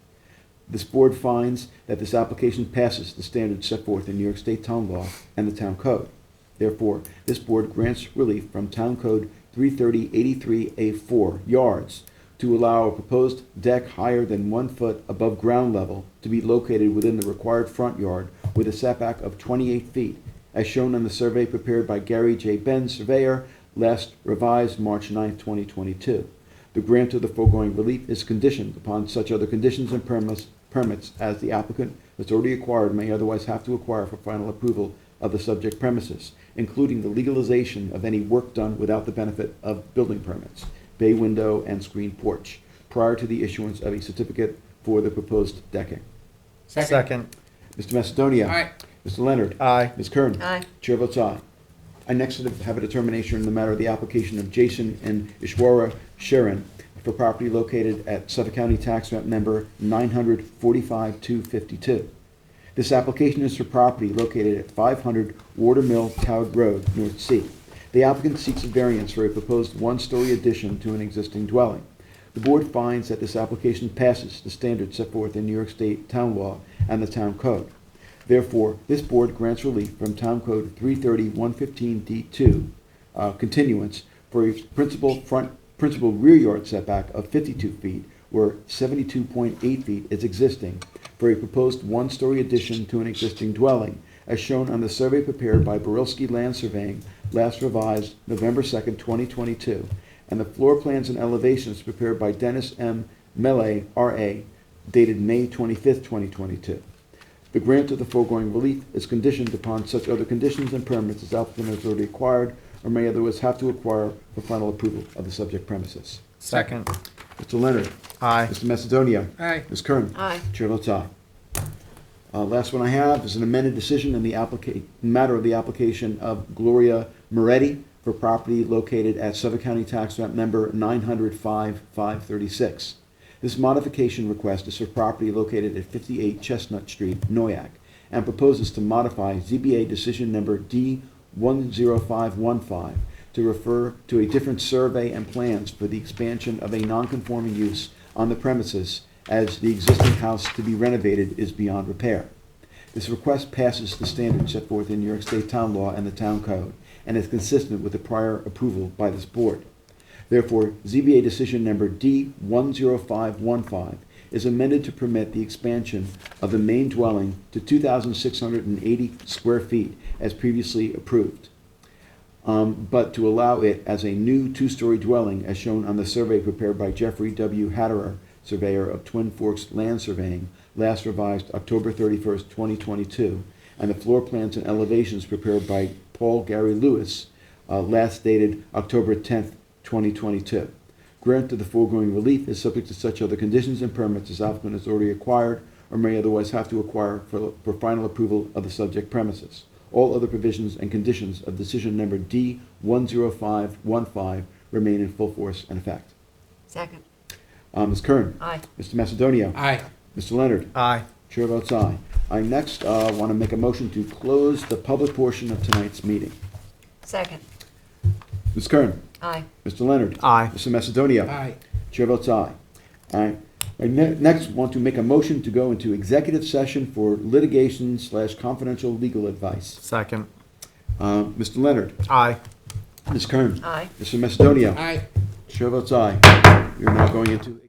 This board finds that this application passes the standards set forth in New York State Town Law and the Town Code. Therefore, this board grants relief from Town Code 330-83A4 yards to allow a proposed deck higher than 1 foot above ground level to be located within the required front yard with a setback of 28 feet, as shown on the survey prepared by Gary J. Benz, surveyor, last revised March 9, 2022. The grant of the foregoing relief is conditioned upon such other conditions and permits as the applicant has already acquired may otherwise have to acquire for final approval of the subject premises, including the legalization of any work done without the benefit of building permits, bay window and screen porch, prior to the issuance of a certificate for the proposed decking. Second. Mr. Macedonia. Aye. Mr. Leonard. Aye. Ms. Kern. Aye. Chair votes aye. I next have a determination in the matter of the application of Jason and Ishwara Sharon for property located at Suffolk County Tax Map Number 945-252. This application is for property located at 500 Watermill Town Road, North Sea. The applicant seeks a variance for a proposed one-story addition to an existing dwelling. The board finds that this application passes the standards set forth in New York State Town Law and the Town Code. Therefore, this board grants relief from Town Code 330-115D2, continuance for a principal rear yard setback of 52 feet, where 72.8 feet is existing, for a proposed one-story addition to an existing dwelling, as shown on the survey prepared by Borilski Land Surveying, last revised November 2nd, 2022, and the floor plans and elevations prepared by Dennis M. Mele, R.A., dated May 25th, 2022. The grant of the foregoing relief is conditioned upon such other conditions and permits as applicant has already acquired or may otherwise have to acquire for final approval of the subject premises. Second. Mr. Leonard. Aye. Mr. Macedonia. Aye. Ms. Kern. Aye. Chair votes aye. Last one I have is an amended decision in the matter of the application of Gloria Moretti for property located at Suffolk County Tax Map Number 905-536. This modification request is for property located at 58 Chestnut Street, Noyak, and proposes to modify ZBA decision number D10515 to refer to a different survey and plans for the expansion of a non-conforming use on the premises as the existing house to be renovated is beyond repair. This request passes the standards set forth in New York State Town Law and the Town Code and is consistent with the prior approval by this board. Therefore, ZBA decision number D10515 is amended to permit the expansion of the main dwelling to 2,680 square feet as previously approved, but to allow it as a new two-story dwelling as shown on the survey prepared by Jeffrey W. Hatterer, surveyor of Twin Forks Land Surveying, last revised October 31st, 2022, and the floor plans and elevations prepared by Paul Gary Lewis, last dated October 10th, 2022. Grant of the foregoing relief is subject to such other conditions and permits as applicant has already acquired or may otherwise have to acquire for final approval of the subject premises. All other provisions and conditions of decision number D10515 remain in full force and effect. Second. Ms. Kern. Aye. Mr. Macedonia. Aye. Mr. Leonard. Aye. Chair votes aye. I next want to make a motion to close the public portion of tonight's meeting. Second. Ms. Kern. Aye. Mr. Leonard. Aye. Mr. Macedonia. Aye. Chair votes aye. I next want to make a motion to go into executive session for litigation/confidential legal advice. Second. Mr. Leonard. Aye. Ms. Kern. Aye. Mr. Macedonia. Aye. Chair votes aye. We are now going into